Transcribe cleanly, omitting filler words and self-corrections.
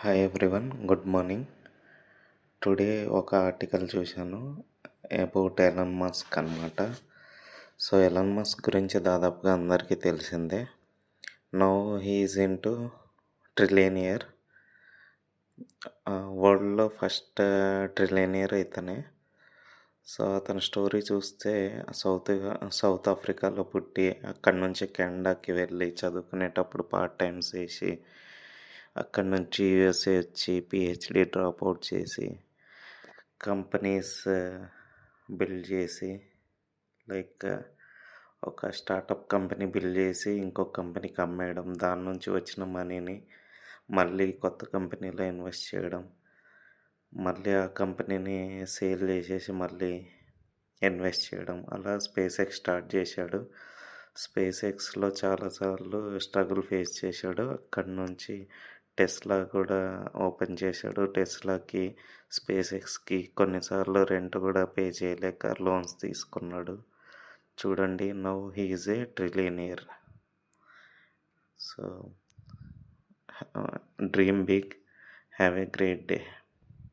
Hi everyone, good morning. Today ఒక article చూశాను about Elon Musk అనమాట. సో ఎలాన్ మస్క్ గురించి దాదాపుగా అందరికీ తెలిసిందే. Now he is into trillionaire. వరల్డ్లో ఫస్ట్ ట్రిలియనియర్ ఇతనే. సో అతని స్టోరీ చూస్తే సౌత్ ఆఫ్రికాలో పుట్టి అక్కడి నుంచి కెనడాకి వెళ్ళి చదువుకునేటప్పుడు పార్ట్ టైమ్స్ చేసి అక్కడి నుంచి యూఎస్ఏ వచ్చి పిహెచ్డి డ్రాప్ అవుట్ చేసి కంపెనీస్ బిల్డ్ చేసి లైక్ ఒక స్టార్టప్ కంపెనీ బిల్డ్ చేసి ఇంకొక కంపెనీకి అమ్మేయడం, దాని నుంచి వచ్చిన మనీని మళ్ళీ కొత్త కంపెనీలో ఇన్వెస్ట్ చేయడం, మళ్ళీ ఆ కంపెనీని సేల్ చేసేసి మళ్ళీ ఇన్వెస్ట్ చేయడం, అలా స్పేస్ ఎక్స్ స్టార్ట్ చేశాడు. స్పేస్ ఎక్స్లో చాలాసార్లు స్ట్రగుల్ ఫేస్ చేశాడు. అక్కడి నుంచి టెస్లా కూడా ఓపెన్ చేశాడు. టెస్లాకి, స్పేస్ ఎక్స్కి కొన్నిసార్లు రెంట్ కూడా పే చేయలేక లోన్స్ తీసుకున్నాడు. చూడండి, now he is a trillionaire. So dream big, have a great day.